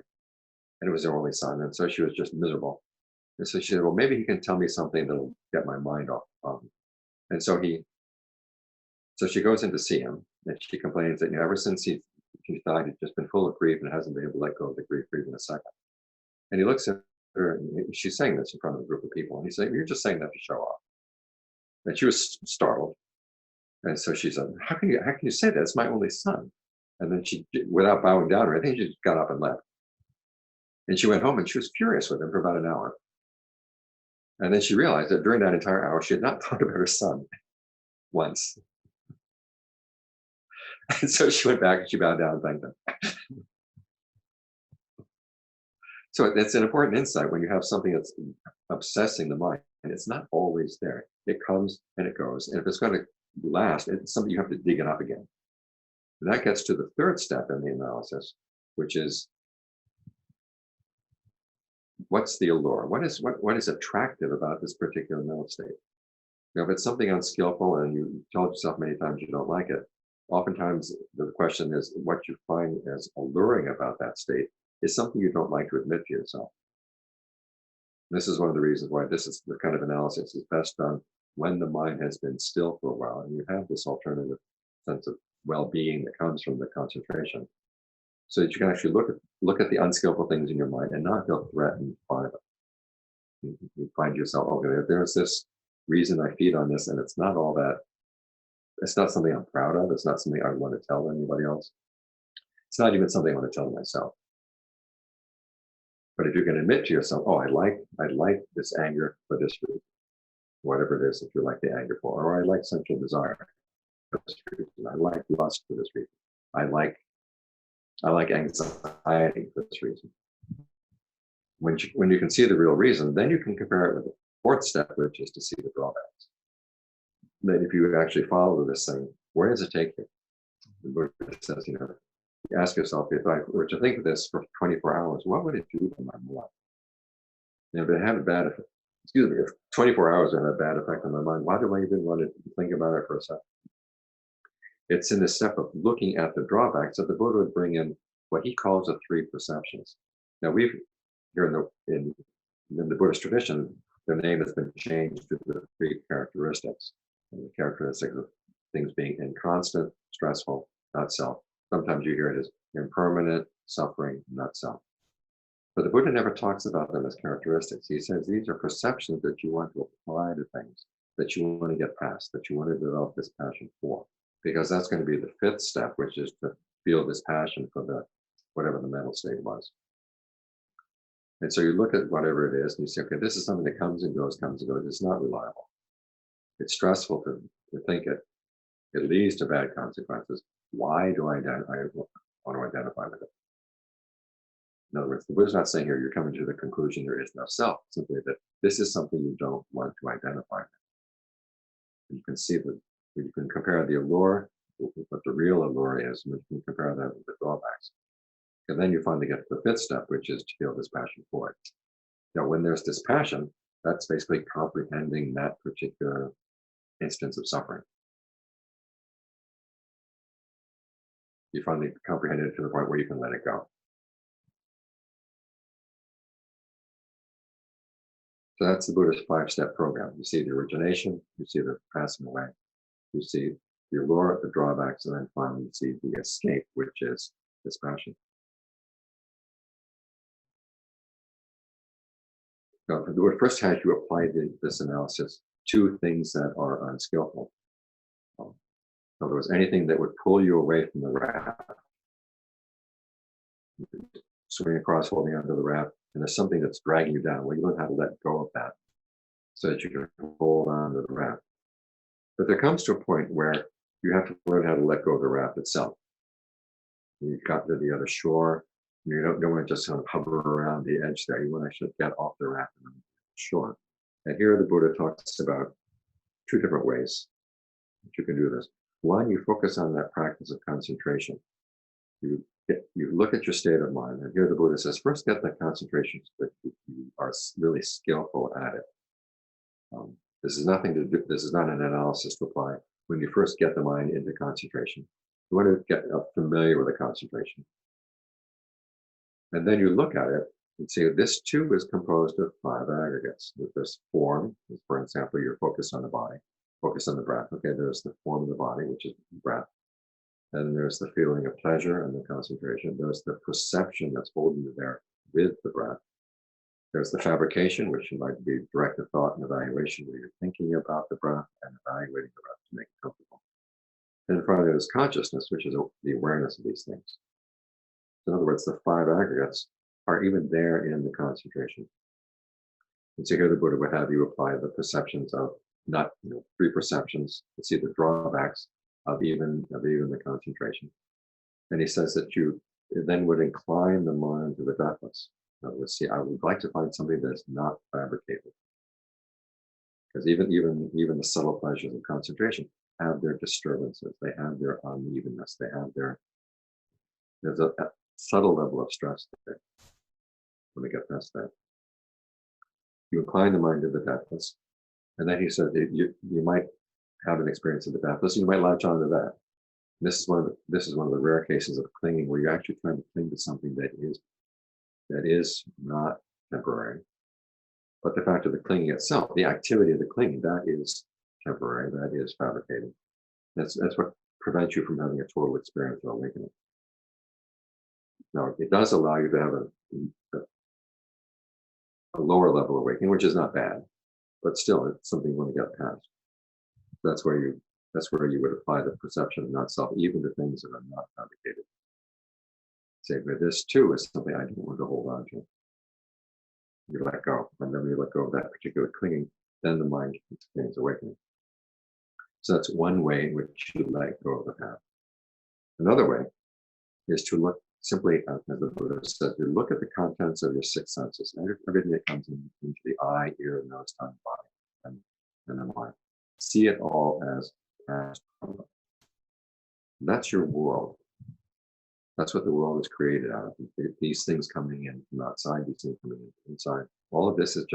and it was her only son, and so she was just miserable. And so she said, well, maybe he can tell me something that'll get my mind off. And so she goes in to see him, and she complains that ever since he died, he's just been full of grief and hasn't been able to let go of the grief for even a second. And he looks at her, and she's saying this in front of a group of people, and he's saying, you're just saying that to show off. And she was startled. And so she said, how can you say that? It's my only son. And then she, without bowing down or anything, she just got up and left. And she went home and she was furious with him for about an hour. And then she realized that during that entire hour, she had not thought about her son once. And so she went back and she bowed down and thanked him. So it's an important insight when you have something that's obsessing the mind, and it's not always there. It comes and it goes. And if it's going to last, it's something you have to dig it up again. And that gets to the 3rd step in the analysis, which is, what's the allure? What is attractive about this particular mental state? If it's something unskillful and you told yourself many times you don't like it, oftentimes the question is what you find as alluring about that state is something you don't like to admit to yourself. This is one of the reasons why this is the kind of analysis is best done when the mind has been still for a while and you have this alternative sense of well-being that comes from the concentration, so that you can actually look at the unskillful things in your mind and not feel threatened by them. You find yourself, okay, there's this reason I feed on this, and it's not something I'm proud of. It's not something I want to tell anybody else. It's not even something I want to tell myself. But if you can admit to yourself, oh, I like this anger for this reason, whatever it is that you like the anger for, or I like sensual desire for this reason, I like lust for this reason, I like anxiety for this reason. When you can see the real reason, then you can compare it with the 4th step, which is to see the drawbacks. Then if you actually follow this thing, where does it take you? The Buddha says, you ask yourself, if I were to think of this for 24 hours, what would it do to my mind? If it had a bad effect, if 24 hours had a bad effect on my mind, why do I even want to think about it for a second? It's in the step of looking at the drawbacks that the Buddha would bring in what he calls the 3 perceptions. Now here in the Buddhist tradition, the name has been changed to the 3 characteristics. And the characteristics of things being inconstant, stressful, not self. Sometimes you hear it as impermanent, suffering, not self. But the Buddha never talks about them as characteristics. He says these are perceptions that you want to apply to things, that you want to get past, that you want to develop this passion for. Because that's going to be the 5th step, which is to feel this passion for whatever the mental state was. And so you look at whatever it is and you say, okay, this is something that comes and goes, comes and goes. It's not reliable. It's stressful to think it leads to bad consequences. Why do I want to identify with it? In other words, the Buddha's not saying here you're coming to the conclusion there is no self, simply that this is something you don't want to identify with. You can see that you can compare the allure with what the real allure is, and you can compare that with the drawbacks. And then you finally get to the fifth step, which is to feel dispassion for it. Now, when there's dispassion, that's basically comprehending that particular instance of suffering. You finally comprehend it to the point where you can let it go. So that's the Buddhist 5-step program. You see the origination, you see the passing away, you see the allure, the drawbacks, and then finally you see the escape, which is dispassion. Now, the Buddha first had you apply this analysis to things that are unskillful. In other words, anything that would pull you away from the raft. Swimming across, holding onto the raft, and there's something that's dragging you down. Well, you learn how to let go of that so that you can hold on to the raft. But there comes to a point where you have to learn how to let go of the raft itself. You've got to the other shore. You don't want to just kind of hover around the edge there. You want to actually get off the raft and on the shore. And here the Buddha talks about two different ways that you can do this. One, you focus on that practice of concentration. You look at your state of mind, and here the Buddha says, first get that concentration so that you are really skillful at it. This is nothing to do. This is not an analysis to apply. When you first get the mind into concentration, you want to get familiar with the concentration, and then you look at it and see this too is composed of 5 aggregates. There's form, for example, you're focused on the body, focus on the breath. Okay, there's the form of the body, which is breath. And there's the feeling of pleasure and the concentration. There's the perception that's holding you there with the breath. There's the fabrication, which might be directed thought and evaluation, where you're thinking about the breath and evaluating the breath to make it comfortable. And finally, there's consciousness, which is the awareness of these things. In other words, the 5 aggregates are even there in the concentration. And so here the Buddha would have you apply the perceptions of not 3 perceptions to see the drawbacks of even the concentration. And he says that you then would incline the mind to the deathless. In other words, see, I would like to find something that's not fabricated. Because even the subtle pleasures of concentration have their disturbances, they have their unevenness, there's a subtle level of stress there. When we get past that, you incline the mind to the deathless. And then he said you might have an experience of the deathless, you might latch onto that. This is one of the rare cases of clinging where you're actually trying to cling to something that is not temporary. But the fact of the clinging itself, the activity of the clinging, that is temporary, that is fabricated. That's what prevents you from having a total experience of awakening. Now, it does allow you to have a lower level awakening, which is not bad, but still it's something you want to get past. That's where you would apply the perception of not self, even to things that are not fabricated. Say, but this too is something I don't want to hold on to. You let go, and then you let go of that particular clinging, then the mind experiences awakening. So that's one way in which you let go of the path. Another way is to look simply, as the Buddha said, you look at the contents of your 6 senses, everything that comes into the eye, ear, nose, tongue, body, and the mind. See it all as that's your world. That's what the world is created out of. These things coming in from outside, these things coming in inside. All of this is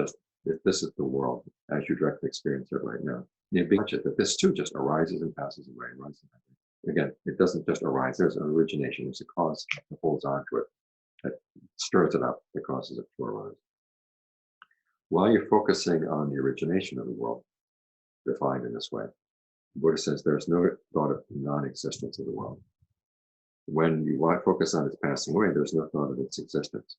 this is the world as you directly experience it right now. You watch it, that this too just arises and passes away. Again, it doesn't just arise. There's an origination. There's a cause that holds on to it, that stirs it up, that causes it to arise. While you're focusing on the origination of the world, defined in this way, the Buddha says there's no thought of non-existence of the world. When you focus on its passing away, there's no thought of its existence.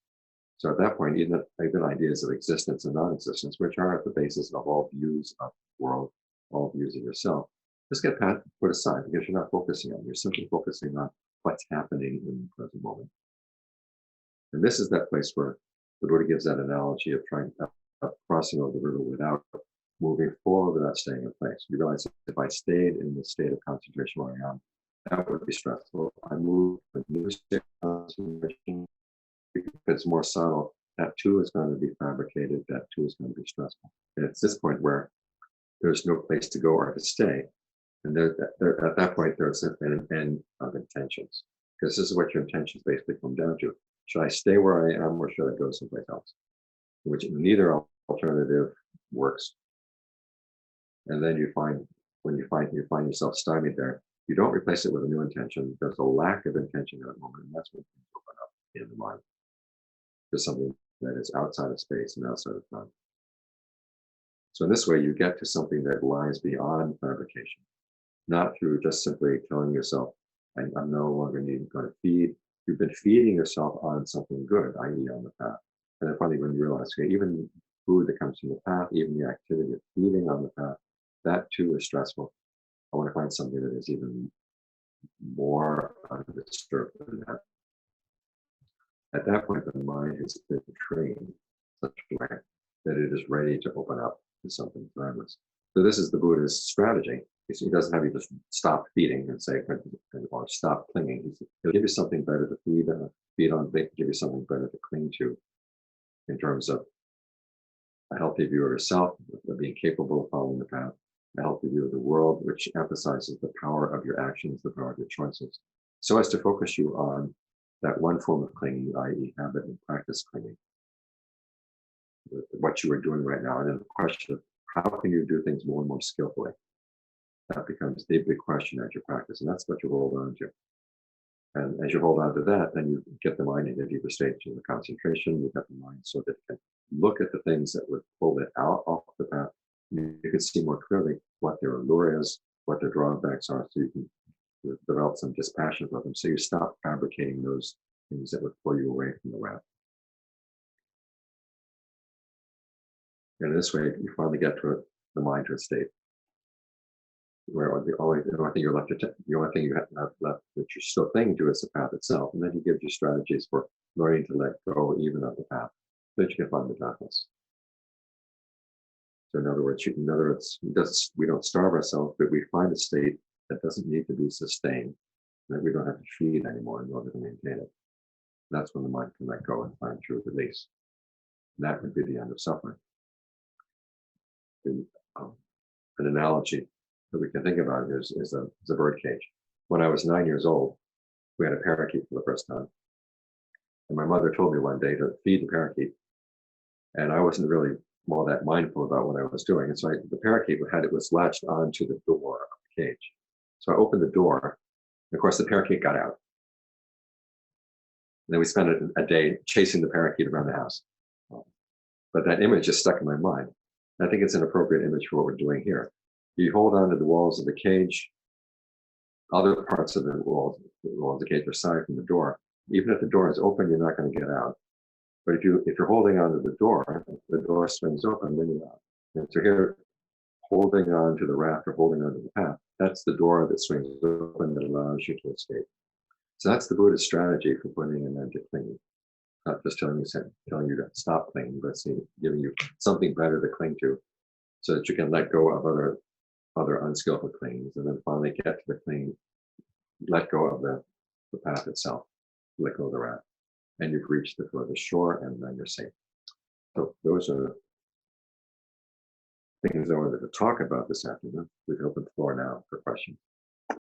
So at that point, even ideas of existence and non-existence, which are at the basis of all views of the world, all views of yourself, just get put aside because you're not focusing on it. You're simply focusing on what's happening in the present moment. And this is that place where The Buddha gives that analogy of crossing over the river without moving forward, without staying in place. You realize if I stayed in the state of concentration where I am, that would be stressful. I move to a new state of concentration. If it's more subtle, that too is going to be fabricated, that too is going to be stressful. And it's this point where there's no place to go or to stay. And at that point, there's an end of intentions. Because this is what your intentions basically come down to. Should I stay where I am or should I go someplace else? Which neither alternative works. And then when you find yourself stymied there, you don't replace it with a new intention. There's a lack of intention at that moment, and that's when things open up in the mind. There's something that is outside of space and outside of time. So in this way, you get to something that lies beyond fabrication, not through just simply telling yourself, I'm no longer going to feed. You've been feeding yourself on something good, i.e. on the path. And then finally, when you realize, okay, even food that comes from the path, even the activity of feeding on the path, that too is stressful. I want to find something that is even more undisturbed than that. At that point, the mind has been trained in such a way that it is ready to open up to something timeless. So this is the Buddha's strategy. He doesn't have you just stop feeding and say, or stop clinging. He'll give you something better to feed on, give you something better to cling to in terms of a healthy view of yourself, of being capable of following the path, a healthy view of the world, which emphasizes the power of your actions, the power of your choices, so as to focus you on that one form of clinging, i.e. habit and practice clinging, what you are doing right now. And then the question of how can you do things more and more skillfully? That becomes the big question as you practice, and that's what you hold on to. And as you hold on to that, then you get the mind in a deeper state of concentration. You get the mind so that it can look at the things that would pull it out off the path. You can see more clearly what their allure is, what their drawbacks are, so you can develop some dispassion for them. So you stop fabricating those things that would pull you away from the raft. And in this way, you finally get to the mind to a state where the only thing you're left to, the only thing you have left that you're still clinging to is the path itself. And then he gives you strategies for learning to let go even of the path, so that you can find the darkness. So in other words, we don't starve ourselves, but we find a state that doesn't need to be sustained, that we don't have to feed anymore in order to maintain it. That's when the mind can let go and find true release. And that would be the end of suffering. An analogy that we can think about is a bird cage. When I was 9 years old, we had a parakeet for the first time. And my mother told me one day to feed the parakeet. And I wasn't really all that mindful about what I was doing. And so the parakeet was latched onto the door of the cage. So I opened the door, and of course the parakeet got out. And then we spent a day chasing the parakeet around the house. But that image is stuck in my mind. I think it's an appropriate image for what we're doing here. You hold on to the walls of the cage, other parts of the walls of the cage are aside from the door. Even if the door is open, you're not going to get out. But if you're holding on to the door swings open, then you're out. And so here, holding on to the raft or holding on to the path, that's the door that swings open that allows you to escape. So that's the Buddhist strategy for putting an end to clinging. Not just telling you to stop clinging, but giving you something better to cling to, so that you can let go of other unskillful clingings, and then finally get to the clinging, let go of the path itself, let go of the raft, and you've reached the furthest shore, and then you're safe. So those are things I wanted to talk about this afternoon. We can open the floor now for questions.